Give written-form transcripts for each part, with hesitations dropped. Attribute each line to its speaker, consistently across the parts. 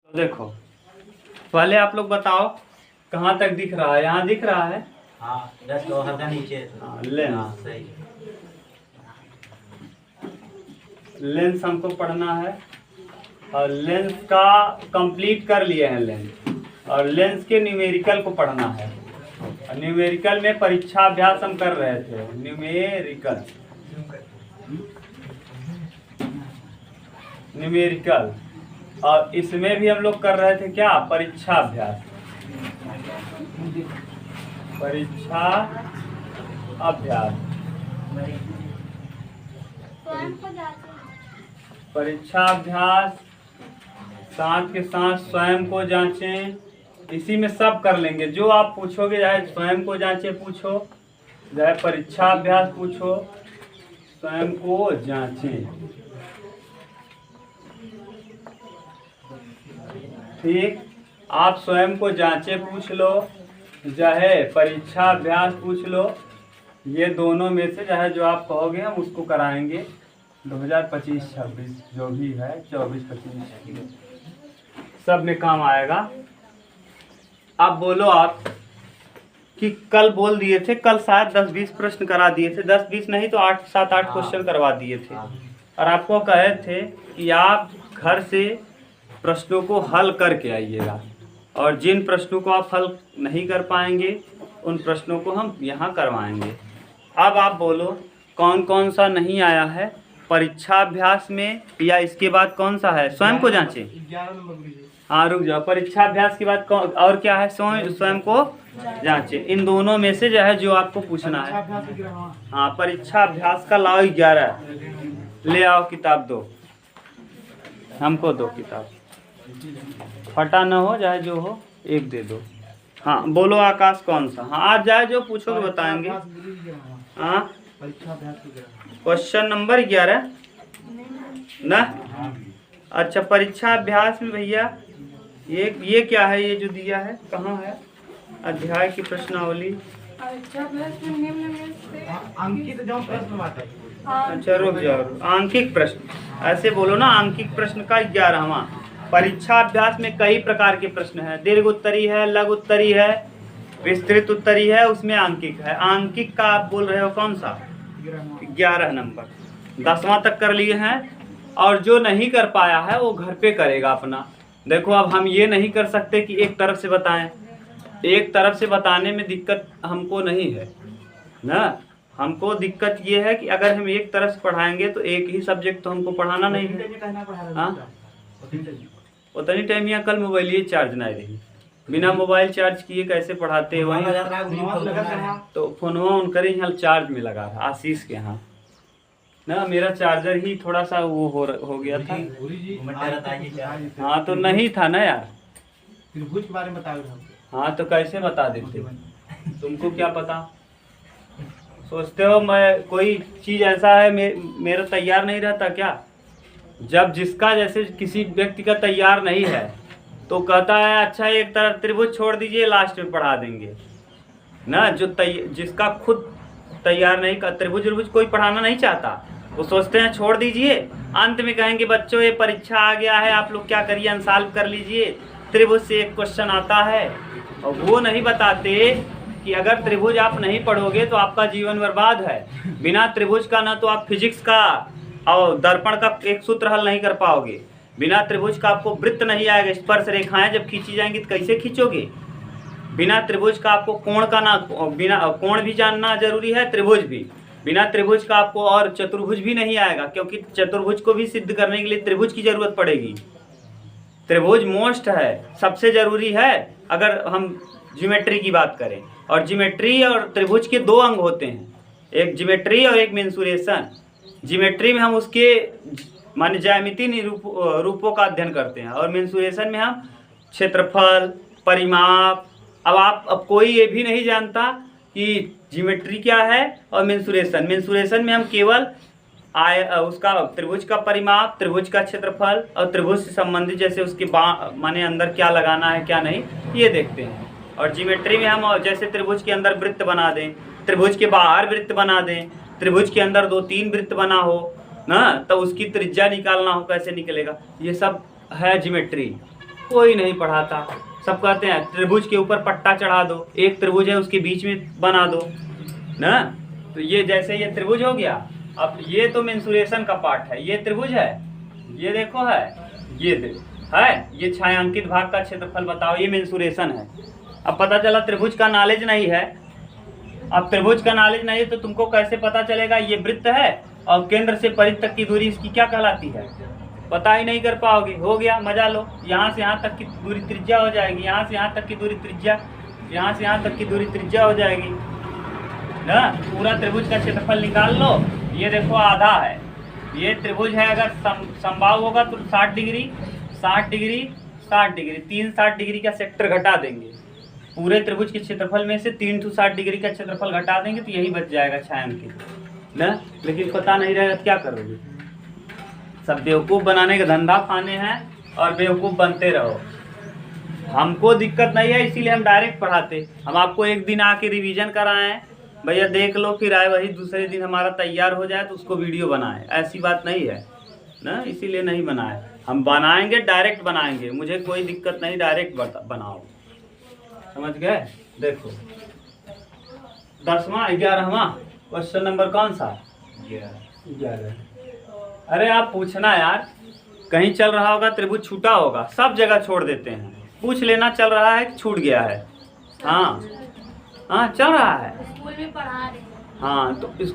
Speaker 1: तो देखो, पहले आप लोग बताओ कहाँ तक दिख रहा है। यहाँ दिख रहा है।
Speaker 2: हाँ, जस्ट वो हल्का नीचे।
Speaker 1: हाँ, लेंस।
Speaker 2: हाँ, सही।
Speaker 1: लेंस हमको पढ़ना है और लेंस का कंप्लीट कर लिए हैं लेंस, और लेंस के न्यूमेरिकल को पढ़ना है। और न्यूमेरिकल में परीक्षा अभ्यास हम कर रहे थे। न्यूमेरिकल और इसमें भी हम लोग कर रहे थे क्या, परीक्षा अभ्यास। परीक्षा अभ्यास, परीक्षा अभ्यास, साथ के साथ स्वयं को जांचें। इसी में सब कर लेंगे। जो आप पूछोगे, चाहे स्वयं को जांचें पूछो, चाहे परीक्षा अभ्यास पूछो, स्वयं को जांचें। ठीक, आप स्वयं को जांचें पूछ लो, चाहे परीक्षा अभ्यास पूछ लो। ये दोनों में से चाहे जो आप कहोगे हम उसको कराएंगे। 2025-26 जो भी है, 24-25 सब में काम आएगा। अब बोलो आप कि कल बोल दिए थे, कल शायद 10-20 प्रश्न करा दिए थे। 10-20 नहीं तो 8-7-8 क्वेश्चन करवा दिए थे। और आपको कहे थे कि आप घर से प्रश्नों को हल करके आइएगा, और जिन प्रश्नों को आप हल नहीं कर पाएंगे उन प्रश्नों को हम यहाँ करवाएंगे। अब आप बोलो कौन कौन सा नहीं आया है परीक्षा अभ्यास में, या इसके बाद कौन सा है, स्वयं को जांचें।
Speaker 2: 11 नंबर।
Speaker 1: हाँ रुक जाओ, परीक्षा अभ्यास के बाद कौन और क्या है, स्वयं को जांचें। इन दोनों में से जो है जो आपको पूछना है। हाँ, परीक्षा अभ्यास का लाओ 11, ले आओ किताब दो, हमको दो किताब, फटा न हो, चाहे जो हो एक दे दो। हाँ बोलो आकाश कौन सा। हाँ, आज जाए जो पूछोगे बताएंगे। हाँ, क्वेश्चन नंबर 11 ना। अच्छा, परीक्षा अभ्यास में भैया ये क्या है, ये जो दिया है कहाँ है, अध्याय की प्रश्नावली। अच्छा रुक जाओ, आंकिक प्रश्न ऐसे बोलो ना, आंकिक प्रश्न का 11वां। परीक्षा अभ्यास में कई प्रकार के प्रश्न हैं। दीर्घ उत्तरी है, लघु उत्तरी है, विस्तृत उत्तरी है, उसमें आंकिक है। आंकिक का आप बोल रहे हो कौन सा, 11 नंबर। 10वां तक कर लिए हैं, और जो नहीं कर पाया है वो घर पे करेगा अपना। देखो, अब हम ये नहीं कर सकते कि एक तरफ से बताएं। एक तरफ से बताने में दिक्कत हमको नहीं है ना। हमको दिक्कत ये है कि अगर हम एक तरफ से पढ़ाएंगे तो एक ही सब्जेक्ट तो हमको पढ़ाना नहीं है। हाँ, उतनी टाइम यहाँ कल मोबाइल ही चार्ज नहीं रही, बिना मोबाइल चार्ज किए कैसे पढ़ाते हैं वहीं। तो फोनवा उनकर यहाँ चार्ज में लगा था, आशीष के यहाँ ना। मेरा चार्जर ही थोड़ा सा वो हो गया था। हाँ तो नहीं था ना यार।
Speaker 2: त्रिभुज के बारे में बताओ।
Speaker 1: हाँ तो कैसे बता देते, तुमको क्या पता। सोचते हो मैं कोई चीज ऐसा है मेरा तैयार नहीं रहता क्या। जब जिसका जैसे किसी व्यक्ति का तैयार नहीं है तो कहता है अच्छा एक तरफ त्रिभुज छोड़ दीजिए, लास्ट में पढ़ा देंगे ना। जो जिसका खुद तैयार नहीं का त्रिभुज कोई पढ़ाना नहीं चाहता, वो सोचते हैं छोड़ दीजिए, अंत में कहेंगे बच्चों ये परीक्षा आ गया है, आप लोग क्या करिए अनसॉल्व कर लीजिए, त्रिभुज से एक क्वेश्चन आता है। और वो नहीं बताते कि अगर त्रिभुज आप नहीं पढ़ोगे तो आपका जीवन बर्बाद है। बिना त्रिभुज का ना तो आप फिजिक्स का और दर्पण का एक सूत्र हल नहीं कर पाओगे। बिना त्रिभुज का आपको वृत्त नहीं आएगा। स्पर्श रेखाएं जब खींची जाएंगी तो कैसे खींचोगे। बिना त्रिभुज का आपको कोण का ना, बिना कोण भी जानना जरूरी है, त्रिभुज भी। बिना त्रिभुज का आपको और चतुर्भुज भी नहीं आएगा, क्योंकि चतुर्भुज को भी सिद्ध करने के लिए त्रिभुज की जरूरत पड़ेगी। त्रिभुज मोस्ट है, सबसे जरूरी है अगर हम ज्योमेट्री की बात करें। और ज्योमेट्री और त्रिभुज के 2 अंग होते हैं, एक ज्योमेट्री और एक मेंसुरेशन। ज्योमेट्री में हम उसके माने ज्यामितीय रूपों का अध्ययन करते हैं, और मेंसुरेशन में हम क्षेत्रफल, परिमाप। अब कोई ये भी नहीं जानता कि ज्योमेट्री क्या है और मेंसुरेशन में हम केवल उसका त्रिभुज का परिमाप, त्रिभुज का क्षेत्रफल और त्रिभुज से संबंधित जैसे उसके माने अंदर क्या लगाना है क्या नहीं, ये देखते हैं। और ज्योमेट्री में हम जैसे त्रिभुज के अंदर वृत्त बना दें, त्रिभुज के बाहर वृत्त बना दें, त्रिभुज के अंदर 2-3 वृत्त बना हो ना, तो उसकी त्रिज्या निकालना हो कैसे निकलेगा, ये सब है ज्योमेट्री। कोई नहीं पढ़ाता। सब कहते हैं त्रिभुज के ऊपर पट्टा चढ़ा दो, एक त्रिभुज है उसके बीच में बना दो ना। तो ये जैसे ये त्रिभुज हो गया, अब ये तो मेंसुरेशन का पार्ट है, ये त्रिभुज है, ये देखो है, ये है, ये छायांकित भाग का क्षेत्रफल बताओ, ये मेंसुरेशन है। अब पता चला त्रिभुज का नॉलेज नहीं है। अब त्रिभुज का नॉलेज नहीं है तो तुमको कैसे पता चलेगा ये वृत्त है और केंद्र से परिधि तक की दूरी इसकी क्या कहलाती है, पता ही नहीं कर पाओगे। हो गया, मजा लो। यहाँ से यहाँ तक की दूरी त्रिज्या हो जाएगी, यहाँ से यहाँ तक की दूरी त्रिज्या, यहाँ से यहाँ तक की दूरी त्रिज्या हो जाएगी ना। पूरा त्रिभुज का क्षेत्रफल निकाल लो। ये देखो आधा है, ये त्रिभुज है, अगर समबाहु होगा तो 60 डिग्री 60 डिग्री 60 डिग्री, 3 60 डिग्री का सेक्टर घटा देंगे। पूरे त्रिभुज के क्षेत्रफल में से 3 to 60 डिग्री का क्षेत्रफल घटा देंगे तो यही बच जाएगा छायांकित ना। लेकिन पता नहीं रहेगा क्या करोगे। सब बेवकूफ़ बनाने का धंधा खाने हैं और बेवकूफ़ बनते रहो। हमको दिक्कत नहीं है, इसीलिए हम डायरेक्ट पढ़ाते। हम आपको एक दिन आके रिवीजन कराएं, भैया देख लो, फिर आए वही दूसरे दिन हमारा तैयार हो जाए तो उसको वीडियो बनाएं, ऐसी बात नहीं है ना। इसीलिए नहीं बनाए, हम बनाएंगे, डायरेक्ट बनाएंगे, मुझे कोई दिक्कत नहीं, डायरेक्ट बनाओ, समझ गए। देखो 10वां 11वां क्वेश्चन नंबर कौन सा? 11। अरे आप पूछना यार, कहीं चल रहा होगा त्रिभुज छूटा होगा, सब जगह छोड़ देते हैं, पूछ लेना चल रहा है कि छूट गया है। हाँ हाँ चल रहा है,
Speaker 3: स्कूल में पढ़ा रहे हैं।
Speaker 1: हाँ तो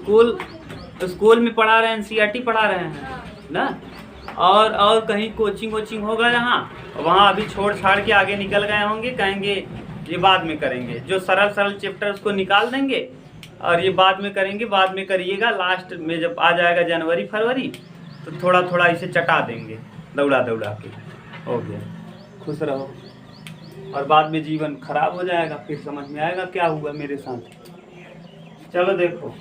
Speaker 1: स्कूल में पढ़ा रहे हैं, एनसीईआरटी पढ़ा रहे हैं ना। और कहीं कोचिंग वोचिंग होगा यहाँ, वहाँ अभी छोड़ छाड़ के आगे निकल गए होंगे, कहेंगे ये बाद में करेंगे। जो सरल चैप्टर उसको निकाल देंगे और ये बाद में करेंगे, बाद में करिएगा। लास्ट में जब आ जाएगा जनवरी फरवरी तो थोड़ा थोड़ा इसे चटा देंगे, दौड़ा के। हो गया, खुश रहो। और बाद में जीवन खराब हो जाएगा, फिर समझ में आएगा क्या हुआ मेरे साथ। चलो देखो,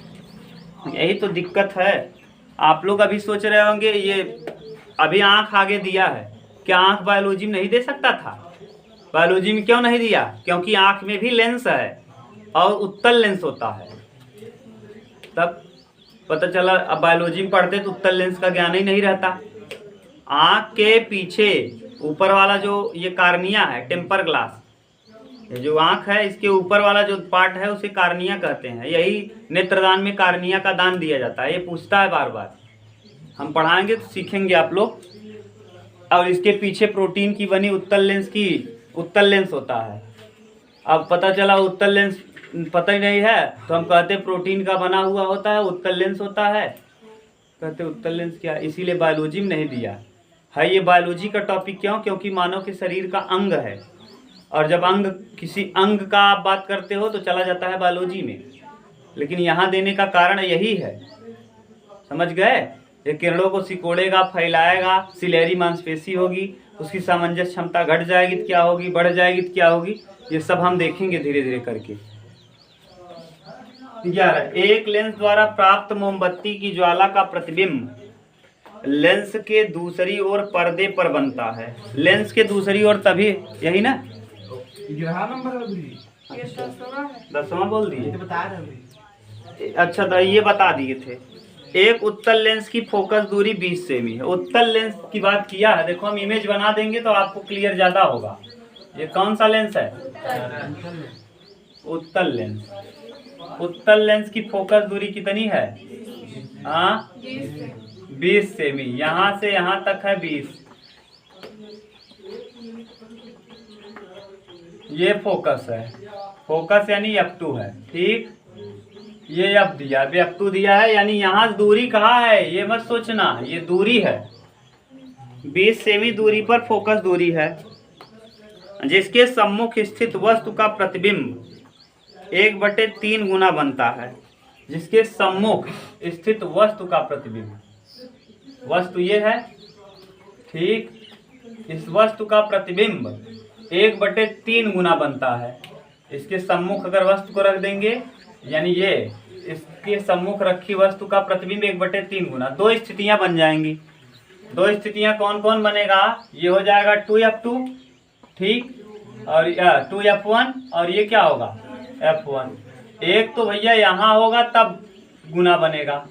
Speaker 1: यही तो दिक्कत है। आप लोग अभी सोच रहे होंगे ये अभी आँख आगे दिया है, क्या आँख बायोलॉजी में नहीं दे सकता था? बायोलॉजी में क्यों नहीं दिया? क्योंकि आँख में भी लेंस है और उत्तल लेंस होता है। तब पता चला, अब बायोलॉजी में पढ़ते तो उत्तल लेंस का ज्ञान ही नहीं रहता। आँख के पीछे ऊपर वाला जो ये कार्निया है, टेम्पर ग्लास, ये जो आँख है इसके ऊपर वाला जो पार्ट है उसे कार्निया कहते हैं। यही नेत्रदान में कार्निया का दान दिया जाता है। ये पूछता है बार बार, हम पढ़ाएंगे तो सीखेंगे आप लोग। और इसके पीछे प्रोटीन की बनी उत्तल लेंस होता है। अब पता चला उत्तल लेंस पता ही नहीं है तो हम कहते प्रोटीन का बना हुआ होता है, उत्तल लेंस होता है, कहते उत्तल लेंस क्या। इसीलिए बायोलॉजी में नहीं दिया है। ये बायोलॉजी का टॉपिक क्यों? क्योंकि मानव के शरीर का अंग है, और जब किसी अंग का आप बात करते हो तो चला जाता है बायोलॉजी में। लेकिन यहाँ देने का कारण यही है, समझ गए। ये किरणों को सिकोड़ेगा, फैलाएगा, सिलेरी मांसपेशी होगी, उसकी सामंजस्य क्षमता घट जाएगी तो क्या होगी, बढ़ जाएगी तो क्या होगी, ये सब हम देखेंगे धीरे धीरे करके। 11, एक लेंस द्वारा प्राप्त मोमबत्ती की ज्वाला का प्रतिबिंब लेंस के दूसरी ओर पर्दे पर बनता है। लेंस के दूसरी ओर तभी, यही ना
Speaker 2: 11 नंबर अभी
Speaker 1: 10वां बोल दिए,
Speaker 2: बता रहे।
Speaker 1: अच्छा तो ये बता दिए थे। एक उत्तल लेंस की फोकस दूरी 20 सेमी है। उत्तल लेंस की बात किया है, देखो हम इमेज बना देंगे तो आपको क्लियर ज्यादा होगा। ये कौन सा लेंस है? उत्तल लेंस। उत्तल लेंस की फोकस दूरी कितनी है? हाँ 20 सेमी। यहाँ से यहाँ तक है 20। ये फोकस है, फोकस यानी f2 है, ठीक। ये f दिया, f2 दिया है, यानी यहाँ दूरी कहाँ है ये मत सोचना, ये दूरी है 20 सेमी दूरी पर फोकस दूरी है, जिसके सम्मुख स्थित वस्तु का प्रतिबिंब 1/3 गुना बनता है। जिसके सम्मुख स्थित वस्तु का प्रतिबिंब, वस्तु ये है, ठीक। इस वस्तु का प्रतिबिंब 1/3 गुना बनता है। इसके सम्मुख अगर वस्तु को रख देंगे, यानी ये इसके सम्मुख रखी वस्तु का प्रतिबिंब 1/3 गुना। दो स्थितियां बन जाएंगी। दो स्थितियां कौन कौन बनेगा? ये हो जाएगा 2f2, ठीक, और 2f1, और ये क्या होगा f1। एक तो भैया यहाँ होगा तब गुना बनेगा,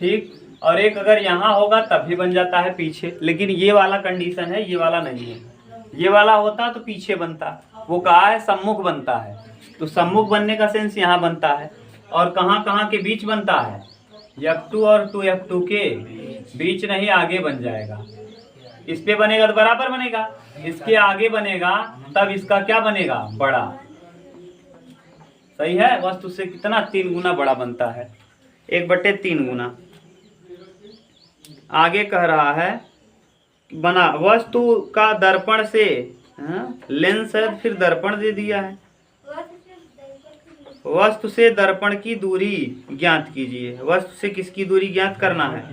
Speaker 1: ठीक, और एक अगर यहाँ होगा तब भी बन जाता है पीछे, लेकिन ये वाला कंडीशन है, ये वाला नहीं है। ये वाला होता तो पीछे बनता, वो कहा है सम्मुख बनता है, तो सम्मुख बनने का सेंस यहाँ बनता है। और कहाँ कहाँ के बीच बनता है, F2 और 2F2 के बीच नहीं, आगे बन जाएगा। इस पे बनेगा तो बराबर बनेगा, इसके आगे बनेगा तब इसका क्या बनेगा, बड़ा। सही है, वस्तु से कितना 3 गुना बड़ा बनता है, 1/3 गुना। आगे कह रहा है बना वस्तु का दर्पण से, लेंस है फिर दर्पण दे दिया है। वस्तु से दर्पण की दूरी ज्ञात कीजिए। वस्तु से किसकी दूरी ज्ञात करना है,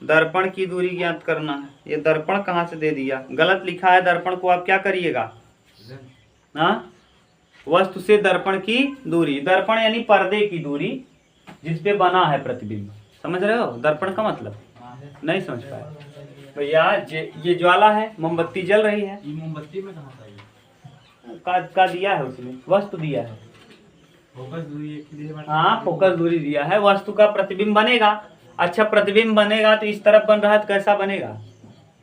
Speaker 1: दर्पण की दूरी ज्ञात करना है। ये दर्पण कहाँ से दे दिया, गलत लिखा है। दर्पण को आप क्या करिएगा, हाँ, वस्तु से दर्पण की दूरी, दर्पण यानी पर्दे की दूरी जिस पे बना है प्रतिबिंब। समझ रहे हो दर्पण का मतलब, नहीं समझ पाए भैया। ये ज्वाला है, मोमबत्ती जल रही है,
Speaker 2: ये मोमबत्ती में कहाँ
Speaker 1: का दिया है उसमें, वस्तु दिया है,
Speaker 2: फोकस दूरी।
Speaker 1: हाँ फोकस दूरी दिया है। वस्तु का प्रतिबिंब बनेगा। अच्छा प्रतिबिंब बनेगा तो इस तरफ बन रहा है तो कैसा बनेगा,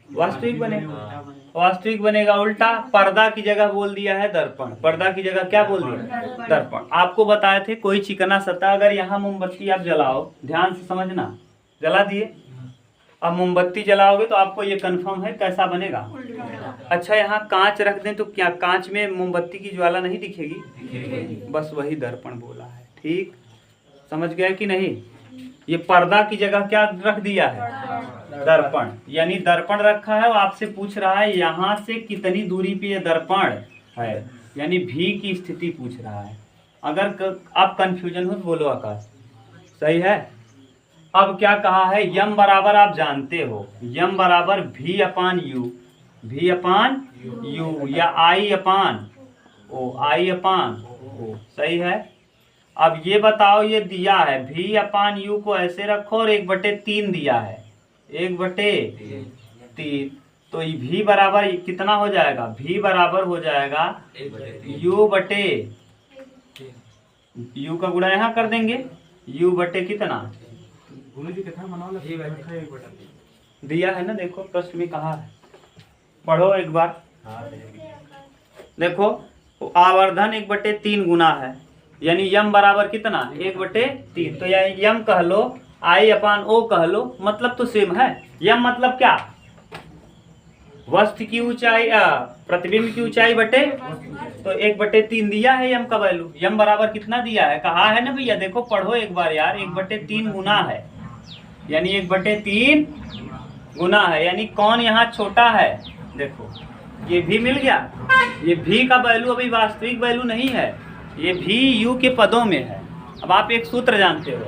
Speaker 1: वास्तविक बनेगा। वास्तविक बनेगा उल्टा। पर्दा की जगह बोल दिया है दर्पण, पर्दा की जगह क्या बोल दिया, दर्पण। आपको बताए थे कोई चिकना सतह, अगर यहाँ मोमबत्ती आप जलाओ, ध्यान से समझना, जला दिए, अब मोमबत्ती जलाओगे तो आपको ये कंफर्म है कैसा बनेगा, अच्छा यहाँ कांच रख दें तो क्या कांच में मोमबत्ती की ज्वाला नहीं दिखेगी, बस वही दर्पण बोला है। ठीक समझ गया कि नहीं। ये पर्दा की जगह क्या रख दिया है, दर्पण, यानी दर्पण रखा है। वो आपसे पूछ रहा है यहाँ से कितनी दूरी पे ये दर्पण है, यानी भी की स्थिति पूछ रहा है। अगर आप कंफ्यूजन हो तो बोलो आकाश, सही है। अब क्या कहा है, यम बराबर आप जानते हो, यम बराबर V upon you, V upon you या I अपान ओ, I अपान ओ, सही है। अब ये बताओ, ये दिया है V अपान यू को ऐसे रखो और 1/3 दिया है, 1/3, तो V बराबर कितना हो जाएगा, V बराबर हो जाएगा U का गुणा यहाँ कर देंगे, U बटे कितना दिया है ना, देखो प्रश्न में कहा है, पढ़ो एक बार। देखो आवर्धन 1/3 गुना है, यानी यम बराबर कितना 1/3, तो यानी यम कह लो, I अपान ओ कह लो, मतलब तो सेम है। यम मतलब क्या, वस्तु की ऊंचाई, प्रतिबिंब की ऊंचाई बटे, तो 1/3 दिया है यम का वैल्यू। यम बराबर कितना दिया है, कहा है ना भैया, देखो पढ़ो एक बार यार, 1/3 गुना है, यानी 1/3 गुना है, यानी कौन यहाँ छोटा है, देखो ये भी मिल गया। ये भी का वैल्यू अभी वास्तविक वैल्यू नहीं है, ये भी यू के पदों में है। अब आप एक सूत्र जानते हो,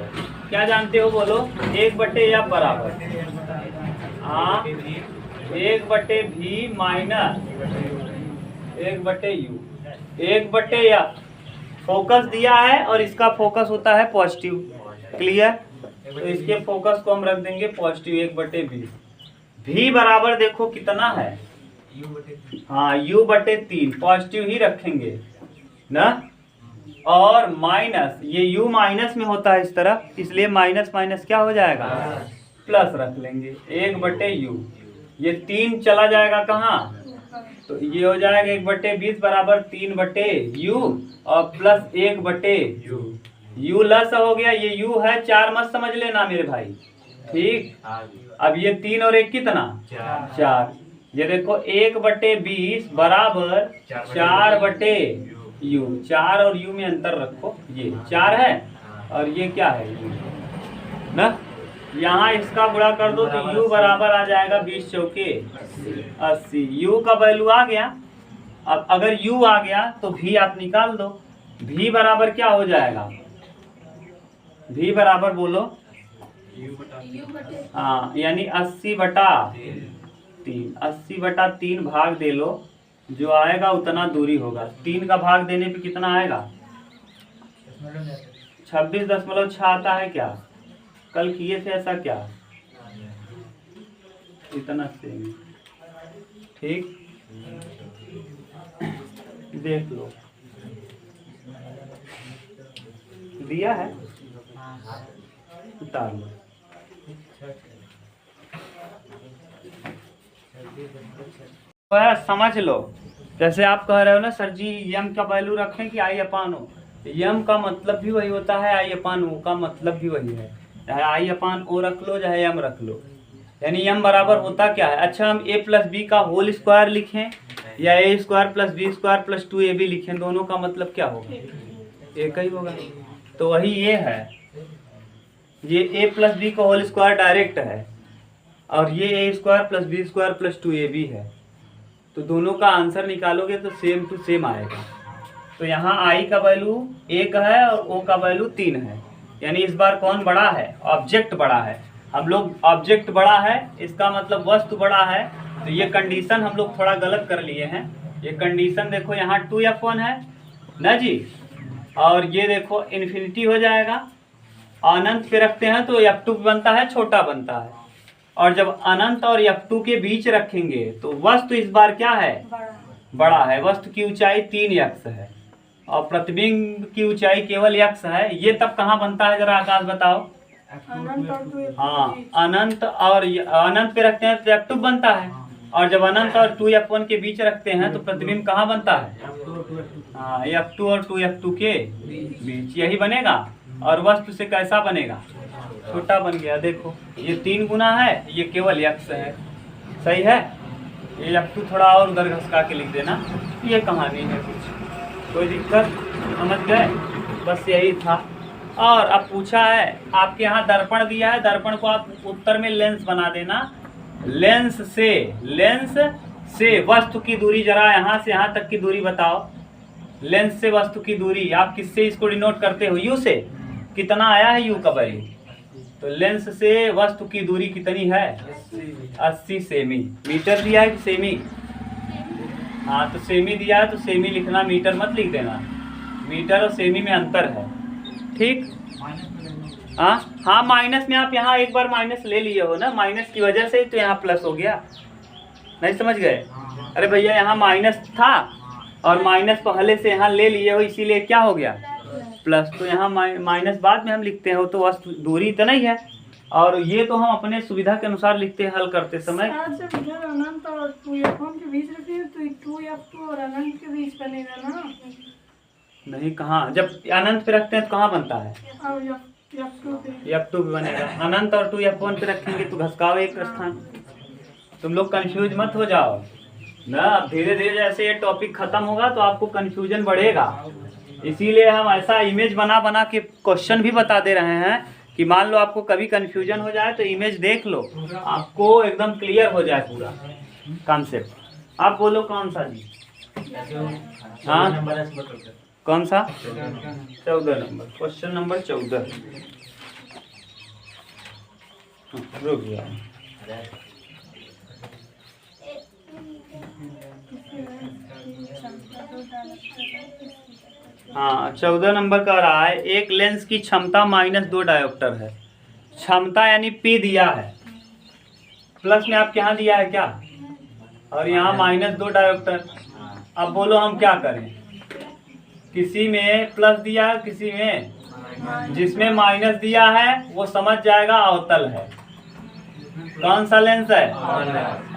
Speaker 1: क्या जानते हो बोलो, 1/f बराबर, हाँ 1/v minus 1/u, 1/f focus दिया है और इसका फोकस होता है पॉजिटिव, क्लियर। तो इसके फोकस को हम रख देंगे पॉजिटिव, 1/v। v बराबर देखो कितना है, हाँ u/3, पॉजिटिव ही रखेंगे ना, और माइनस, ये u माइनस में होता है इस तरफ, इसलिए माइनस माइनस क्या हो जाएगा, प्लस रख लेंगे, 1/u। ये 3 चला जाएगा कहाँ, तो ये हो जाएगा 1/20 बराबर 3/u और प्लस 1/u, u लस हो गया, ये u है 4 मत समझ लेना मेरे भाई, ठीक। अब ये 3 और 1 कितना 4, ये देखो 1/20 बराबर 4/u, 4 और u में अंतर रखो, ये 4 है और ये क्या है u ना, यहाँ इसका गुणा कर दो तो u बराबर आ जाएगा 20 चौके 80, u का वैल्यू आ गया। अब अगर u आ गया तो v आप निकाल दो, v बराबर क्या हो जाएगा, v बराबर बोलो, हाँ यानी 80/3, 80/3 भाग दे लो, जो आएगा उतना दूरी होगा। 3 का भाग देने पे कितना आएगा, 26.6 आता है क्या, कल किए थे ऐसा क्या, इतना सेम, ठीक, देख लो दिया है, उतार लो। वह समझ लो, जैसे आप कह रहे हो ना सर जी यम का वैल्यू रखें कि आई अपान ओ, यम का मतलब भी वही होता है, आई अपान ओ का मतलब भी वही है। चाहे आई अपान ओ रख लो चाहे यम रख लो, यानी यम बराबर होता क्या है। अच्छा हम ए प्लस बी का होल स्क्वायर लिखें या A square plus B square plus 2ab लिखें, दोनों का मतलब क्या होगा, एक ही होगा। तो वही ये है, ये ए प्लस बी का होल स्क्वायर डायरेक्ट है और ये A square plus B square plus 2ab है, तो दोनों का आंसर निकालोगे तो सेम टू सेम आएगा। तो यहाँ आई का वैल्यू 1 है और ओ का वैल्यू 3 है, यानी इस बार कौन बड़ा है, ऑब्जेक्ट बड़ा है। हम लोग ऑब्जेक्ट बड़ा है इसका मतलब वस्तु बड़ा है, तो ये कंडीशन हम लोग थोड़ा गलत कर लिए हैं। ये कंडीशन देखो यहाँ 2f1 है ना जी, और ये देखो इन्फिनिटी हो जाएगा, अनंत पे रखते हैं तो f2 बनता है, छोटा बनता है, और जब अनंत और f2 के बीच रखेंगे तो वस्तु इस बार क्या है, बड़ा है। वस्तु की ऊंचाई 3x है और प्रतिबिंब की ऊंचाई केवल x है, ये तब कहाँ बनता है जरा आकाश बताओ। हाँ अनंत और अनंत पे रखते हैं तो f2 बनता है, और जब अनंत और 2f1 के बीच रखते हैं तो प्रतिबिंब कहाँ बनता है, हाँ f2 और 2f2 के बीच, यही बनेगा। और वस्तु से कैसा बनेगा, छोटा बन गया। देखो ये 3 गुना है, ये केवल x है, सही है। ये f2 थोड़ा और उधर घसका के लिख देना, ये कहानी है, कुछ कोई दिक्कत, समझ गए, बस यही था। और अब पूछा है आपके यहाँ दर्पण दिया है, दर्पण को आप उत्तर में लेंस बना देना। लेंस से वस्तु की दूरी जरा यहाँ से यहाँ तक की दूरी बताओ। लेंस से वस्तु की दूरी आप किससे इसको डिनोट करते हो, यू से। कितना आया है यू का वैल्यू, तो लेंस से वस्तु की दूरी कितनी है, 80 सेमी। मीटर दिया है कि सेमी, हाँ तो सेमी दिया है तो सेमी लिखना, मीटर मत लिख देना, मीटर और सेमी में अंतर है, ठीक। हाँ माइनस में आप यहाँ एक बार माइनस ले लिए हो ना, माइनस की वजह से ही तो यहाँ प्लस हो गया, नहीं समझ गए। अरे भैया यहाँ माइनस था और माइनस पहले से यहाँ ले लिए हो, इसीलिए क्या हो गया प्लस, तो यहाँ माइनस बाद में हम लिखते हो, तो वस्तु दूरी तो नहीं है, और ये तो हम अपने सुविधा के अनुसार लिखते हैं हल करते समय।
Speaker 3: अनंत और 2f1 के बीच रखिए तो 2f2 और अनंत के बीच बनेगा ना,
Speaker 1: नहीं कहाँ, जब अनंत पे रखते हैं तो कहाँ बनता है, f2 पे बनेगा। अनंत और 2f1 पे रखेंगे तो घसकाओ एक स्थान। तुम लोग कंफ्यूज मत हो जाओ ना, धीरे धीरे जैसे ये टॉपिक खत्म होगा तो आपको कंफ्यूजन बढ़ेगा, इसीलिए हम ऐसा इमेज बना के क्वेश्चन भी बता दे रहे हैं कि मान लो आपको कभी कंफ्यूजन हो जाए तो इमेज देख लो, आपको एकदम क्लियर हो जाए पूरा कॉन्सेप्ट। आप बोलो कौन सा जी, हाँ कौन सा, 14 नंबर, क्वेश्चन नंबर 14। रुक गया, हाँ 14 नंबर का रहा है, एक लेंस की क्षमता -2 डायोप्टर है। क्षमता यानी P दिया है, प्लस में आपके यहाँ दिया है क्या, और यहाँ -2 डायोप्टर। अब बोलो हम क्या करें, किसी में प्लस दिया है किसी में, जिसमें माइनस दिया है वो समझ जाएगा अवतल है, कौन सा लेंस है,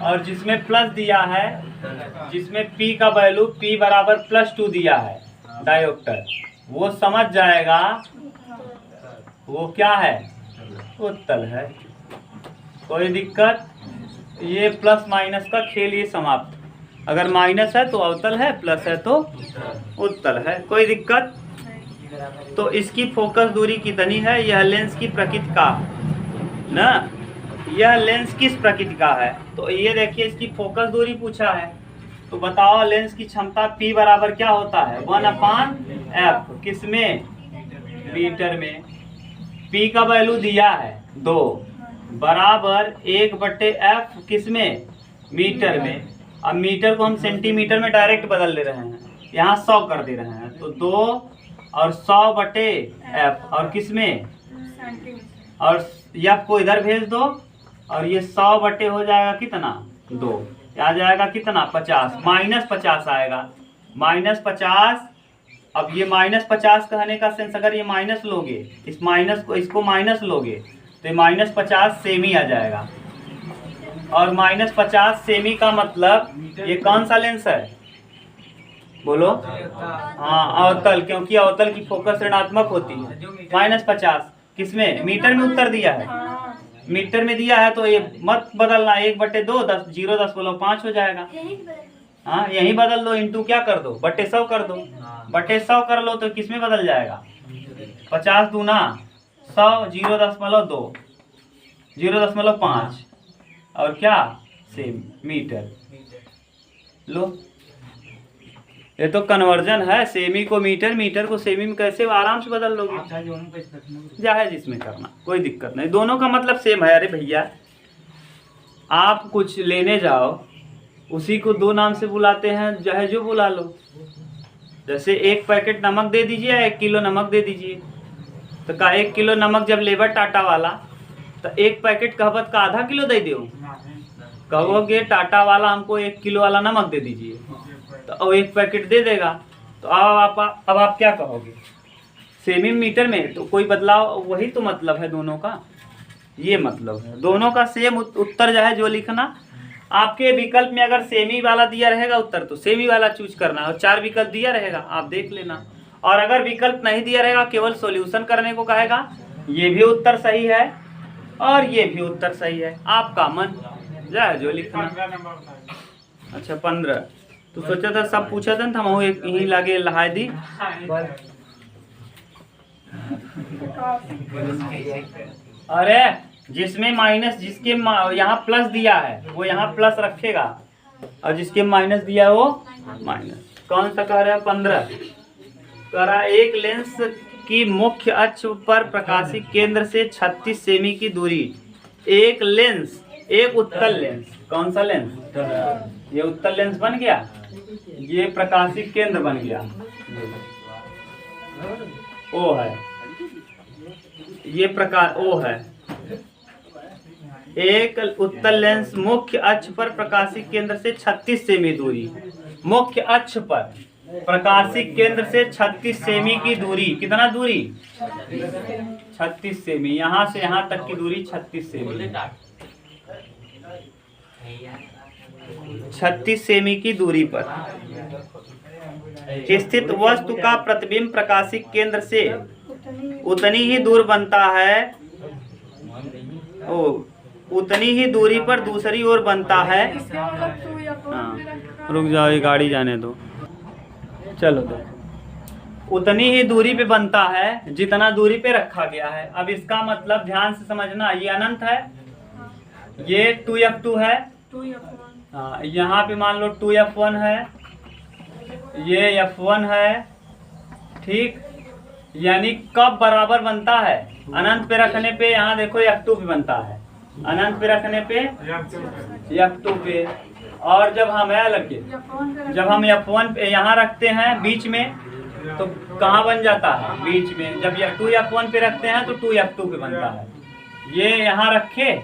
Speaker 1: और जिसमें प्लस दिया है, जिसमें P का वैल्यू P बराबर +2 दिया है डायोप्टर, वो समझ जाएगा वो क्या है, उत्तल है। कोई दिक्कत, ये प्लस माइनस का खेल ये समाप्त। अगर माइनस है तो अवतल है, प्लस है तो उत्तल है, कोई दिक्कत। तो इसकी फोकस दूरी कितनी है, यह लेंस की प्रकृति का ना, यह लेंस किस प्रकृति का है, तो ये देखिए इसकी फोकस दूरी पूछा है, तो बताओ लेंस की क्षमता P बराबर क्या होता है, 1/f, किसमें, मीटर में। P का वैल्यू दिया है 2 बराबर 1/f, किसमें, मीटर में। अब मीटर को हम सेंटीमीटर में डायरेक्ट बदल दे रहे हैं, यहाँ 100 कर दे रहे हैं, तो 2 और 100/f, और किसमें, और f को इधर भेज दो, और ये 100 बटे हो जाएगा कितना, 2, आ जाएगा कितना, 50, -50 आएगा, -50। अब ये -50 कहने का सेंस, अगर ये माइनस लोगे, इस माइनस को, इसको माइनस लोगे तो ये -50 सेमी आ जाएगा, और -50 सेमी का मतलब ये कौन सा लेंस है? बोलो। हाँ, अवतल, क्योंकि अवतल की फोकस ऋणात्मक होती है। -50 किसमें? मीटर में उत्तर दिया है।
Speaker 3: हाँ,
Speaker 1: मीटर में दिया है तो ये मत बदलना, 1/2 0.5 हो जाएगा। हाँ, यही बदल दो, इंटू क्या कर दो, बटे 100 कर दो। बटे 100 कर लो तो किस में बदल जाएगा? 50 दूना 100, 0.2 0.5 और क्या सेम मीटर। लो, ये तो कन्वर्जन है, सेमी को मीटर, मीटर को सेमी में कैसे आराम से बदल लोगे। जायज इसमें करना, कोई दिक्कत नहीं, दोनों का मतलब सेम है। अरे भैया, आप कुछ लेने जाओ, उसी को दो नाम से बुलाते हैं, चाहे जो बुला लो। जैसे 1 पैकेट नमक दे दीजिए, 1 किलो नमक दे दीजिए, तो का 1 किलो नमक जब लेबर टाटा वाला, तो 1 पैकेट कहबत का आधा किलो दे दो। कहोगे टाटा वाला हमको 1 किलो वाला नमक दे दीजिए, तो 1 पैकेट दे देगा। तो अब आप क्या कहोगे? सेमी मीटर में तो कोई बदलाव, वही तो मतलब है दोनों का, ये मतलब है दोनों का सेम उत्तर जो है जो लिखना। आपके विकल्प में अगर सेमी वाला दिया रहेगा उत्तर, तो सेमी वाला चूज करना, और 4 विकल्प दिया रहेगा, आप देख लेना। और अगर विकल्प नहीं दिया रहेगा, केवल सॉल्यूशन करने को कहेगा, ये भी उत्तर सही है और ये भी उत्तर सही है, आपका मन जाए जो लिखना। अच्छा 15, तो सोचा था सब पूछा था, हम यहीं लागे लहा दी। अरे जिसमें माइनस, जिसके यहाँ प्लस दिया है वो यहाँ प्लस रखेगा, और जिसके माइनस दिया है वो माइनस। कौन सा कह रहा है? 15 कह रहा है एक लेंस की मुख्य अक्ष पर प्रकाशीय केंद्र से 36 सेमी की दूरी, एक लेंस, एक उत्तल लेंस। कौन सा लेंस? ये उत्तल लेंस बन गया, ये प्रकाशीय केंद्र बन गया, ओ है, ये प्रकार ओ है। एक उत्तल लेंस मुख्य अक्ष पर प्रकाशीय केंद्र से 36 सेमी दूरी, मुख्य अक्ष पर प्रकाशीय केंद्र से 36 सेमी की दूरी, कितना दूरी? 36 सेमी, यहाँ से यहाँ तक की दूरी 36 सेमी, 36 सेमी की दूरी पर स्थित वस्तु का प्रतिबिंब प्रकाशीय केंद्र से उतनी ही दूर बनता है, उतनी ही दूरी पर दूसरी ओर बनता है। हाँ, रुक जाओ, ये गाड़ी जाने दो। चलो देखो, उतनी ही दूरी पे बनता है जितना दूरी पे रखा गया है। अब इसका मतलब ध्यान से समझना, ये अनंत है, ये 2f2 है, हाँ, यहाँ पे मान लो 2f1 है, ये f1 है, ठीक। यानी कब बराबर बनता है? अनंत पे रखने पे, यहाँ देखो f2 पे बनता है, अनंत पे रखने पे f2 पे, और जब हम जब हम f1 पे यहाँ रखते हैं बीच में, तो कहाँ बन जाता है? बीच में। जब 2f1 पे रखते हैं तो 2f2 पे बनता है। ये यहाँ रखे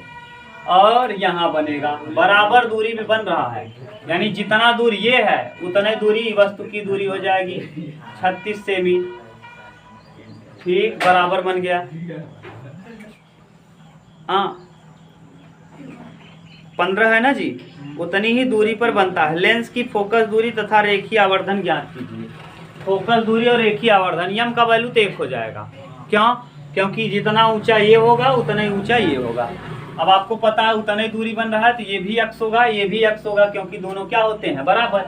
Speaker 1: और यहाँ बनेगा, बराबर दूरी पे बन रहा है, यानी जितना दूर ये है उतने दूरी वस्तु की दूरी हो जाएगी 36 सेमी, ठीक, बराबर बन गया। हाँ 15 है ना जी, उतनी ही दूरी पर बनता है। लेंस की फोकस दूरी तथा रेखीय आवर्धन ज्ञात कीजिए। फोकस दूरी और रेखीय आवर्धन, यम का वैल्यू तो 1 हो जाएगा। क्यों? क्योंकि जितना ऊंचा ये होगा उतना ही ऊंचा ये होगा। अब आपको पता है उतना ही दूरी बन रहा है, तो ये भी x होगा, ये भी x होगा, क्योंकि दोनों क्या होते हैं? बराबर।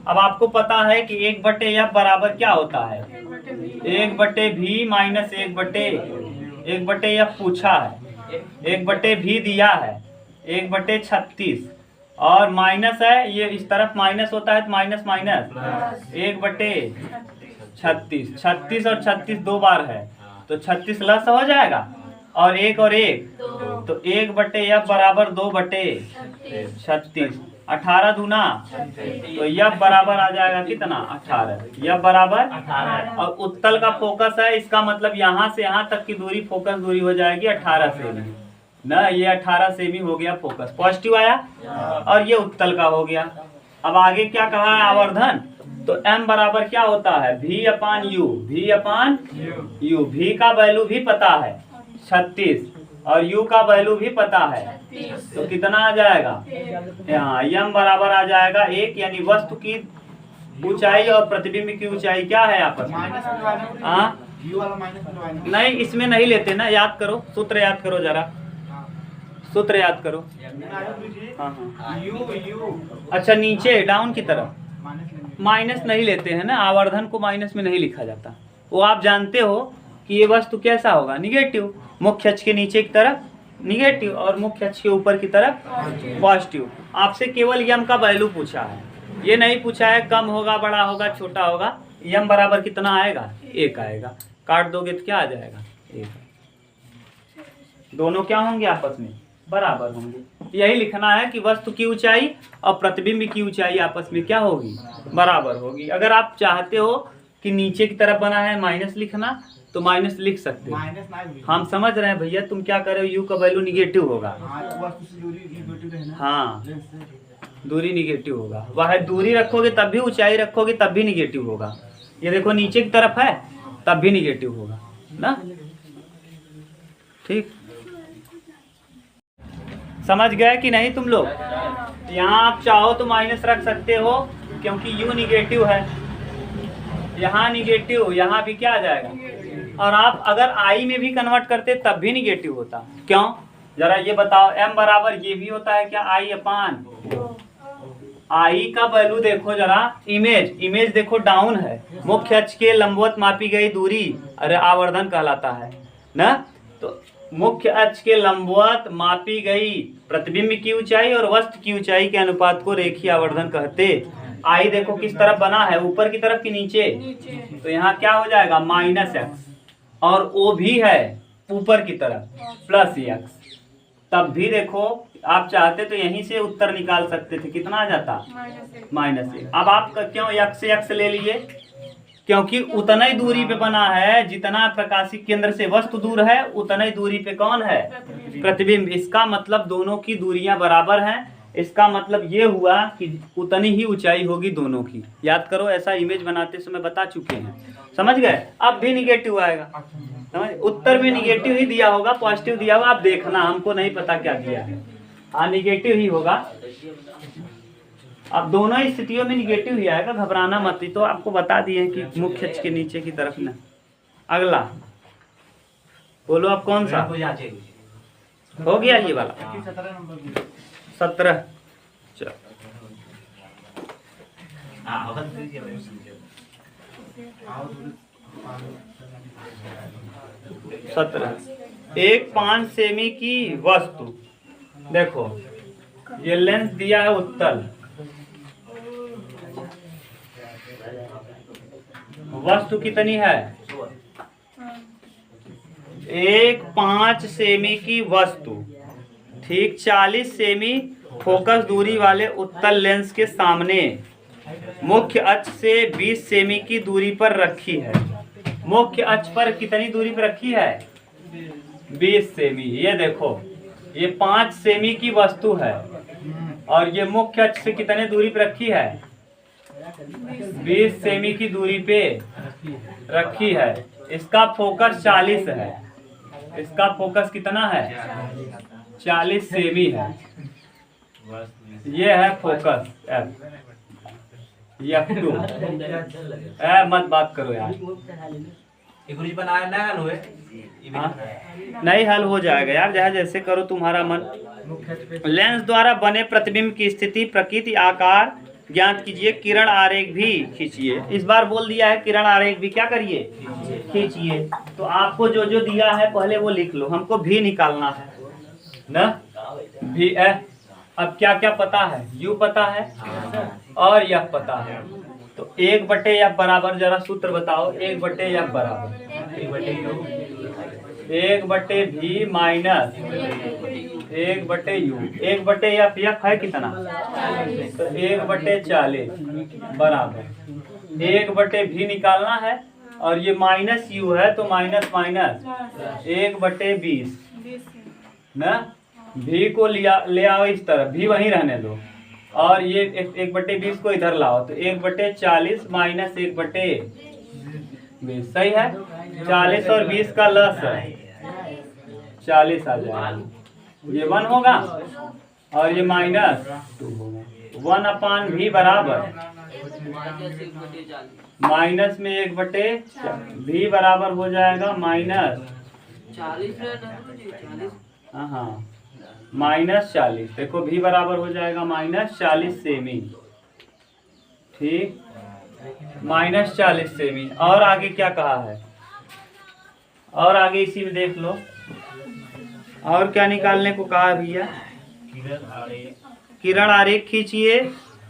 Speaker 1: अब आपको पता है कि 1/f बराबर क्या होता है? 1/v माइनस 1/f पूछा है, 1/v दिया है, 1/36, और माइनस है, ये इस तरफ माइनस होता है तो माइनस 1/36, 36 और 36 दो बार है, तो 36 लस हो जाएगा, और 1 और 1, तो 1/f बराबर 2/36, 18 दूना, तो f बराबर आ जाएगा कितना? 18, f बराबर 18। और उत्तल का फोकस है, इसका मतलब यहाँ से यहाँ तक की दूरी फोकस दूरी हो जाएगी 18 सेमी ना, ये 18 सेमी हो गया फोकस, पॉजिटिव आया, और ये उत्तल का हो गया। अब आगे क्या कहा है? आवर्धन। तो m बराबर क्या होता है? v/u, v/u, v का वैल्यू भी पता है 36, और u का वैल्यू भी पता है, तो कितना आ जाएगा यहाँ m बराबर आ जाएगा 1, यानी वस्तु की ऊंचाई और प्रतिबिंब की ऊंचाई क्या है आपस में? हाँ नहीं, इसमें नहीं लेते ना, याद करो, सूत्र याद करो जरा, सूत्र याद करो। हाँ हाँ अच्छा, नीचे डाउन की तरफ माइनस नहीं लेते हैं ना, आवर्धन को माइनस में नहीं लिखा जाता। वो आप जानते हो कि ये वस्तु कैसा होगा, निगेटिव, मुख्य अक्ष के नीचे की तरफ निगेटिव और मुख्य अक्ष के ऊपर की तरफ पॉजिटिव। आपसे केवल यम का वैल्यू पूछा है, ये नहीं पूछा है कम होगा, बड़ा होगा, छोटा होगा। यम बराबर कितना आएगा? 1 आएगा। काट दोगे तो क्या आ जाएगा? 1। दोनों क्या होंगे? आपस में बराबर होंगे। यही लिखना है कि वस्तु की ऊंचाई और प्रतिबिंब की ऊंचाई आपस में क्या होगी? बराबर होगी। अगर आप चाहते हो कि नीचे की तरफ बना है माइनस लिखना, तो माइनस लिख सकते हो। हम समझ रहे हैं भैया, तुम क्या कर रहे हो, यू का वैल्यू निगेटिव होगा। हाँ, दूरी निगेटिव होगा। वह दूरी रखोगे तब भी, ऊंचाई रखोगे तब भी निगेटिव होगा। ये देखो नीचे की तरफ है तब भी निगेटिव होगा ना। ठीक, समझ गए कि नहीं तुम लोग? यहाँ आप चाहो तो माइनस रख सकते हो, क्योंकि u निगेटिव है, यहाँ निगेटिव, यहाँ भी क्या आ जाएगा। और आप अगर i में भी कन्वर्ट करते तब भी निगेटिव होता। क्यों? जरा ये बताओ, m बराबर ये भी होता है क्या? i अपान i का वैल्यू देखो जरा, इमेज देखो डाउन है, मुख्य अक्ष के लंबवत मापी गई दूरी, अरे आवर्धन कहलाता है ना। तो मुख्य अक्ष के लंबवत मापी गई प्रतिबिंब की ऊंचाई और वस्तु की ऊंचाई के अनुपात को रेखीय आवर्धन कहते। आई देखो किस तरफ बना है, ऊपर की तरफ कि नीचे? तो यहाँ क्या हो जाएगा? -x। और ओ भी है ऊपर की तरफ +x। तब भी देखो आप चाहते तो यहीं से उत्तर निकाल सकते थे, कितना आ जाता? -1। अब आप क्यों x से x ले लिए? क्योंकि उतना ही दूरी पे बना है, जितना प्रकाशिक केंद्र से वस्तु दूर है उतना ही दूरी पे कौन है? प्रतिबिंब। इसका मतलब दोनों की दूरियां बराबर हैं। इसका मतलब ये हुआ कि उतनी ही ऊंचाई होगी दोनों की। याद करो, ऐसा इमेज बनाते समय बता चुके हैं, समझ गए? अब भी निगेटिव आएगा, समझ? उत्तर में निगेटिव ही दिया होगा, पॉजिटिव दिया होगा, आप देखना, हमको नहीं पता क्या दिया है। हाँ, निगेटिव ही होगा। अब दोनों स्थितियों में निगेटिव ही आएगा, घबराना मत। तो आपको बता दिए कि मुख्य अक्ष के नीचे की तरफ ना। अगला बोलो आप, कौन सा हो गया? ये वाला 17। चलो 17। एक 5 सेमी की वस्तु, देखो ये लेंस दिया है उत्तल, वस्तु कितनी है? एक 5 सेमी की वस्तु, ठीक 40 सेमी फोकस दूरी वाले उत्तल लेंस के सामने मुख्य अक्ष से 20 सेमी की दूरी पर रखी है। मुख्य अक्ष पर कितनी दूरी पर रखी है? 20 सेमी। ये देखो, ये 5 सेमी की वस्तु है और ये मुख्य अक्ष से कितने दूरी पर रखी है? 20 सेमी की दूरी पे रखी है। इसका फोकस 40 है। इसका फोकस कितना है? 40 सेमी है। ये है फोकस F2। मत बात करो यार, नहीं हल हो जाएगा यार, जहाँ जैसे करो तुम्हारा मन। लेंस द्वारा बने प्रतिबिंब की स्थिति, प्रकृति, आकार ज्ञात कीजिए। किरण आरेख भी खींचिए। इस बार बोल दिया है किरण आरेख भी क्या करिए? खींचिए। तो आपको जो जो दिया है पहले वो लिख लो, हमको भी निकालना है ना। भी अब क्या क्या पता है? यू पता है और यह पता है। तो 1/f बराबर, जरा सूत्र बताओ। 1/f बराबर 1/v माइनस 1/u। 1/f है कितना? तो 1/40 बराबर 1/v निकालना है। और ये -u है तो माइनस 1/20 ना। v को ले आओ इस तरफ, v वहीं रहने दो। और ये 1/20 को इधर लाओ, तो 1/40 माइनस 1/20 सही है। 40 और 20 का लस है 40 आ जाएगा। ये 1 होगा और ये -2 होगा। 1/v बराबर माइनस में 1/, v बराबर हो जाएगा हाँ -40। देखो v बराबर हो जाएगा -40 सेमी। ठीक, -40 सेमी। और आगे क्या कहा है, और आगे इसी में देख लो और क्या निकालने को कहा भैया। किरण आरेख खींचिए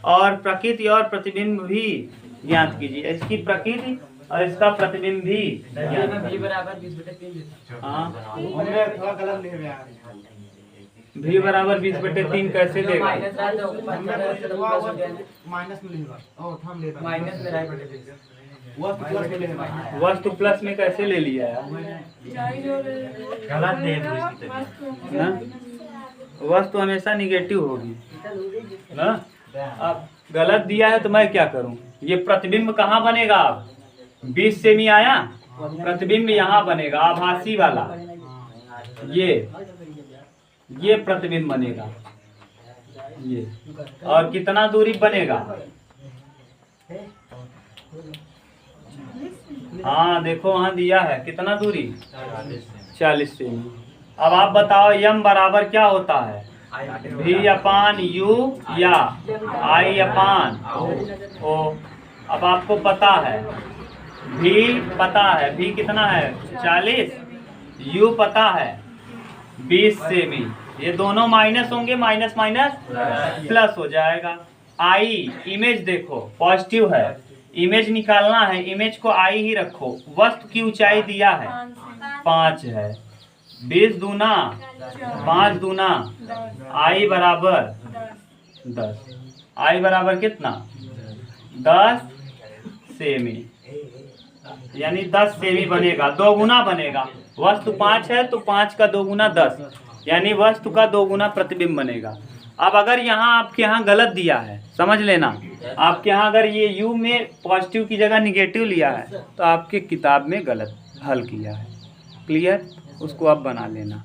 Speaker 1: और प्रकृति और प्रतिबिंब भी ज्ञात कीजिए। इसकी प्रकृति और इसका प्रतिबिंब भी ज्ञात कीजिए। हाँ, v बराबर 20/3 कैसे देगा? वस्तु प्लस में कैसे ले लिया है? वस्तु हमेशा निगेटिव होगी ना। अब गलत दिया है तो मैं क्या करूं? ये प्रतिबिंब कहाँ बनेगा? अब 20 सेमी आया, प्रतिबिंब यहाँ बनेगा आभासी वाला। ये प्रतिबिंब बनेगा ये। और कितना दूरी बनेगा? हाँ देखो वहाँ दिया है कितना दूरी, 40 सेमी। अब आप बताओ m बराबर क्या होता है? v/u या i/o। अब आपको पता है v पता है, v कितना है 40, u पता है 20 सेमी। ये दोनों माइनस होंगे, माइनस माइनस प्लस हो जाएगा। i इमेज देखो पॉजिटिव है, इमेज निकालना है, इमेज को i ही रखो। वस्तु की ऊंचाई दिया है 5 है, 20 दूना 5 दूना i बराबर 10। i बराबर कितना? 10 सेमी, यानी 10 सेमी बनेगा, 2 गुना बनेगा। वस्तु 5 है तो 5 का 2 गुना 10, यानी वस्तु का 2 गुना प्रतिबिंब बनेगा। अब अगर यहाँ आपके यहाँ गलत दिया है, समझ लेना, आपके यहाँ अगर ये u में पॉजिटिव की जगह निगेटिव लिया है तो आपके किताब में गलत हल किया है। क्लियर? उसको आप बना लेना।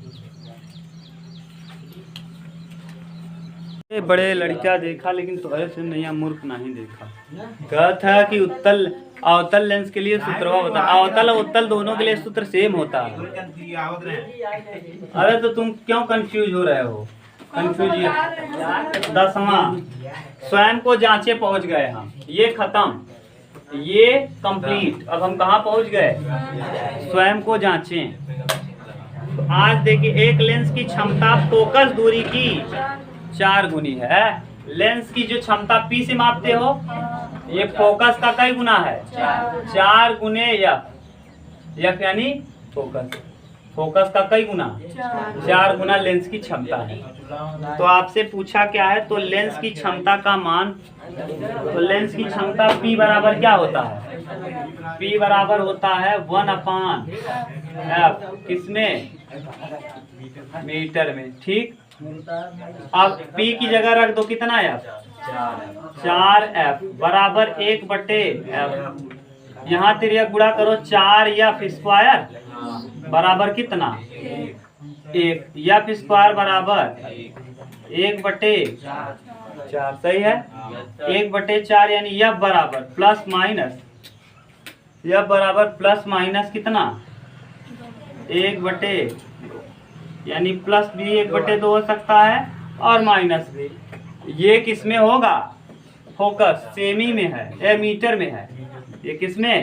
Speaker 1: बड़े लड़का देखा लेकिन तोहरे से नया मूर्ख नहीं देखा। कहा था कि उत्तल अवतल लेंस के लिए सूत्र होता है, अवतल और उत्तल दोनों के लिए सूत्र सेम होता है। अरे तो तुम क्यों कंफ्यूज हो रहे हो? कंफ्यूज 10वां स्वयं को जांचे पहुंच गए हम। ये खत्म, ये कंप्लीट। अब हम कहाँ पहुंच गए? स्वयं को जांचें। तो आज देखिए, एक लेंस की क्षमता फोकस दूरी की 4 गुनी है। लेंस की जो क्षमता P से मापते हो, ये फोकस का कई गुना है? 4 गुने F यानी फोकस का कई गुना? 4 गुना लेंस की क्षमता है। तो आपसे पूछा क्या है? तो लेंस की क्षमता का मान, तो लेंस की क्षमता P बराबर क्या होता है? P बराबर होता है 1/F। किसमें? मीटर में। ठीक, अब P की जगह रख दो कितना F? 4F बराबर 1/F। यहाँ तिर्यक गुणा करो, 4F² बराबर कितना? 1। F² बराबर 1/4। सही है, 1/4 यानी F बराबर प्लस माइनस, F बराबर प्लस माइनस कितना? 1/, यानी प्लस भी 1/2 हो सकता है और माइनस भी। ये किस में होगा? फोकस सेमी में है या मीटर में है? ये किस में?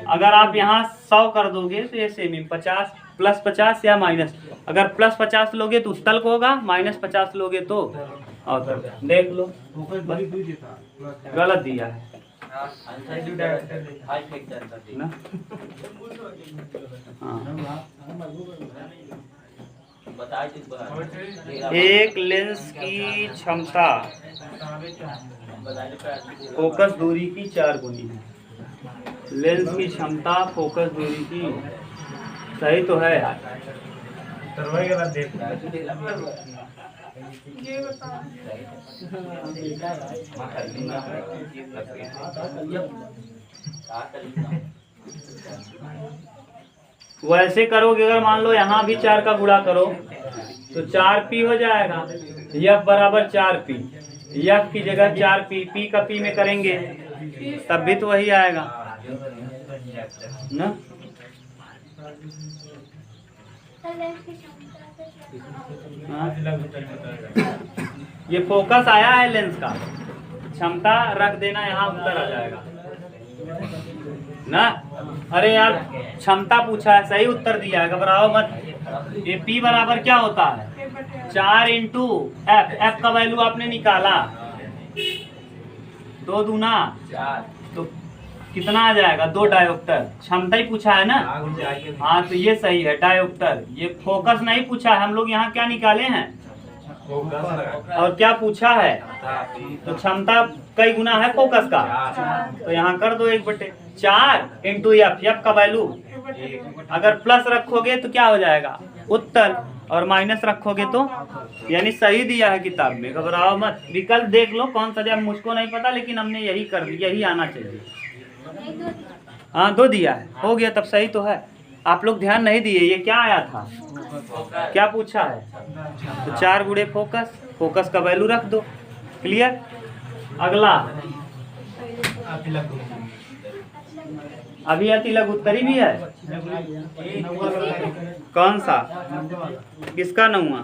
Speaker 1: अगर आप यहाँ 100 कर दोगे तो ये सेमी। 50 प्लस 50 या माइनस, अगर प्लस 50 लोगे तो उत्तल को होगा, माइनस 50 लोगे तो अवतल। देख लो, गलत दिया है ना। हाँ, एक लेंस की क्षमता फोकस दूरी की 4 गुनी है। लेंस की क्षमता फोकस दूरी की, सही तो है यार? वैसे करोगे अगर मान लो यहाँ भी 4 का गुणा करो तो 4p हो जाएगा। F बराबर 4p, F की जगह 4p, p का p में करेंगे तब भी तो वही आएगा ना। हाँ? ये फोकस आया है लेंस का, क्षमता रख देना, यहाँ उत्तर आ जाएगा ना। अरे यार क्षमता पूछा है, सही उत्तर दिया है, घबराओ मत। ये P बराबर क्या होता है 4 इंटू एफ। एफ का वैल्यू आपने निकाला 2 दूना तो कितना आ जाएगा 2 डायोप्टर। क्षमता ही पूछा है ना। हाँ तो ये सही है डायोप्टर। ये फोकस नहीं पूछा है, हम लोग यहाँ क्या निकाले हैं और क्या पूछा है तो क्षमता कई गुना है फोकस का, तो यहाँ कर दो 1/4 इंटू एफ। एफ का वैल्यू अगर प्लस रखोगे तो क्या हो जाएगा उत्तर, और माइनस रखोगे तो यानी सही दिया है किताब में, घबराओ मत। विकल्प देख लो कौन सा दिया, मुझको नहीं पता लेकिन हमने यही कर दिया, यही आना चाहिए। हाँ 2 दिया है, हो गया तब सही तो है। आप लोग ध्यान नहीं दिए, ये क्या आया था, क्या पूछा है तो 4 गुणे फोकस, फोकस का वैल्यू रख दो। क्लियर। अगला अभी अतिलघु उत्तरी भी है, कौन सा, किसका 9वां।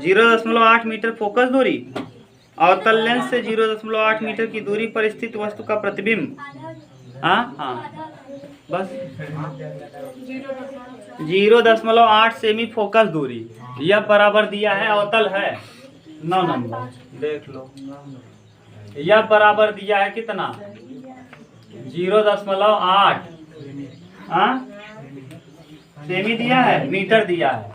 Speaker 1: 0.8 मीटर फोकस दूरी, अवतल लेंस से 0.8 मीटर की दूरी पर स्थित वस्तु का प्रतिबिंब। हाँ हाँ बस 0.8 सेमी फोकस दूरी, यह बराबर दिया है, अवतल है 9 नंबर, देख लो। यह बराबर दिया है कितना 0.8 सेमी दिया है, मीटर दिया है,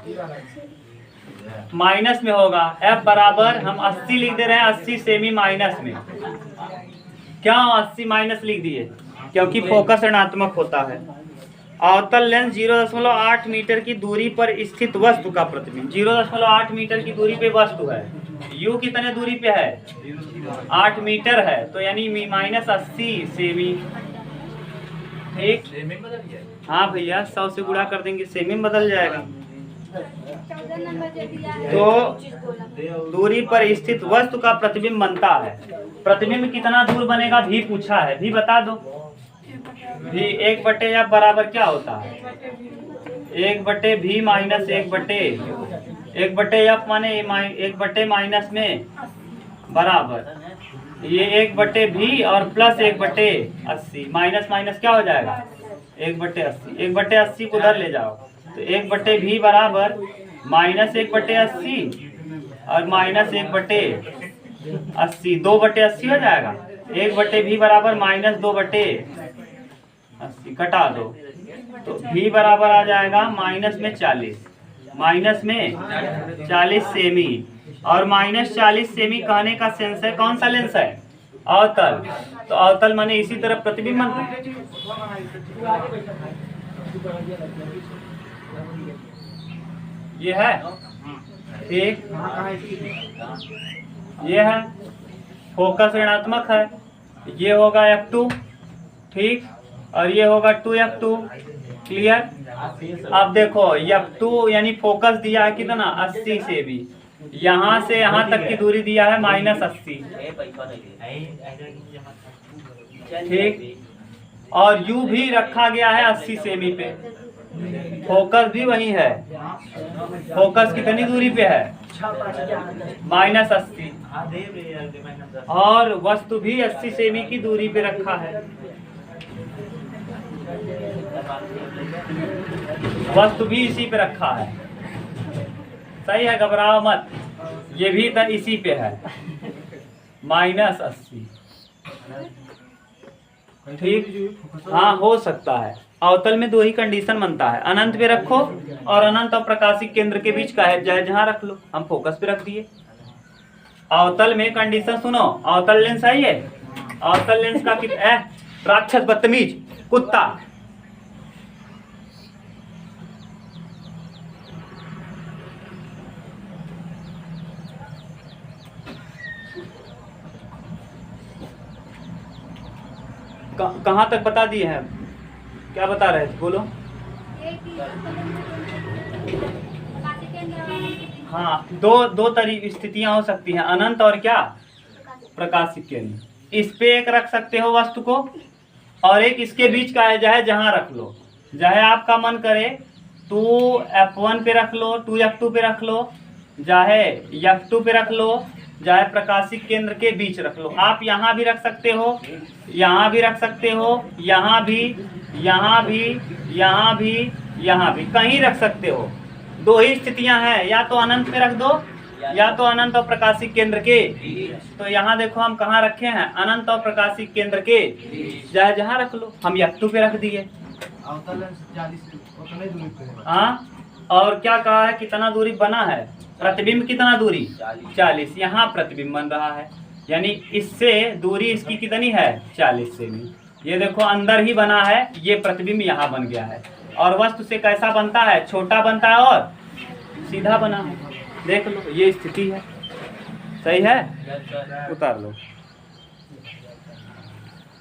Speaker 1: माइनस में होगा। F बराबर हम 80 लिख दे रहे हैं, 80 सेमी माइनस में। क्या 80 माइनस लिख दिए क्योंकि फोकस ऋणात्मक होता है। अवतल लेंस 0.8 मीटर की दूरी पर स्थित वस्तु का प्रतिबिंब। 0.8 मीटर की दूरी पे वस्तु है, U कितने दूरी पे है 8 मीटर है, तो यानी -80 सेमी। ठीक, हाँ भैया 100 से गुणा कर देंगे, सेमी में बदल जाएगा। तो दूरी पर स्थित वस्तु का प्रतिबिंब बनता है। प्रतिबिंब कितना दूर बनेगा भी पूछा है, भी बता दो। भी 1/F बराबर क्या होता है 1/V माइनस 1/F माने 1/- में बराबर ये 1/V और प्लस 1/80, माइनस माइनस क्या हो जाएगा 1/80। 1/80 को उधर ले जाओ तो 1/V बराबर -1/80 और -1/80, 2/80 हो जाएगा। 1/V बराबर -2/80, कटा दो तो V बराबर आ जाएगा माइनस में 40 सेमी। और -40 सेमी कहने का सेंस है, कौन सा लेंस है अवतल, तो अवतल माने इसी तरफ प्रतिबिंब बनता है। ये है ठीक, ये है फोकस ऋणात्मक है, ये होगा F2 ठीक, और ये होगा 2F2। क्लियर। अब देखो F2 यानी फोकस दिया है कितना 80 से भी, यहाँ से यहाँ तक की दूरी दिया है -80 ठीक, और U भी रखा गया है 80 सेमी पे, फोकस भी वही है। फोकस कितनी दूरी पे है -80, और वस्तु भी 80 सेमी की दूरी पे रखा है। वस्तु भी इसी पे रखा है, सही है, घबराओ मत। ये भी इधर इसी पे है -80 ठीक। हाँ हो सकता है, अवतल में 2 ही कंडीशन बनता है, अनंत पे रखो और अनंत और प्रकाशिक केंद्र के बीच का है चाहे जहां रख लो। हम फोकस पे रख दिए। अवतल में कंडीशन सुनो, अवतल लेंस है ये, अवतल लेंस का राक्षस बदतमीज कुत्ता, कहाँ तक बता दिए हैं, क्या बता रहे थे बोलो। हाँ, दो स्थितियां हो सकती हैं, अनंत और क्या, प्रकाशिक केंद्र। इस पे एक रख सकते हो वस्तु को, और एक इसके बीच का है, चाहे जहां रख लो, चाहे आपका मन करे 2F1 पे रख लो, 2F2 पे रख लो, चाहे F2 पे रख लो, चाहे प्रकाशिक केंद्र के बीच रख लो। आप यहाँ भी रख सकते हो, यहाँ भी रख सकते हो, यहाँ भी, यहाँ भी, यहाँ भी, यहाँ भी, कहीं रख सकते हो। दो ही स्थितियां हैं, या तो अनंत में रख दो, या तो अनंत और प्रकाशिक केंद्र के। तो यहाँ देखो हम कहाँ रखे हैं, अनंत और प्रकाशिक केंद्र के, चाहे जहाँ रख लो। हम F2 पे रख दिए। हाँ, और क्या कहा है, कितना दूरी बना है, प्रतिबिंब कितना दूरी 40। यहाँ प्रतिबिंब बन रहा है, यानी इससे दूरी इसकी कितनी है 40 सेमी। ये देखो अंदर ही बना है, ये प्रतिबिंब यहाँ बन गया है। और वस्तु से कैसा बनता है, छोटा बनता है और सीधा बना है। देख लो, ये स्थिति है, सही है, उतार लो।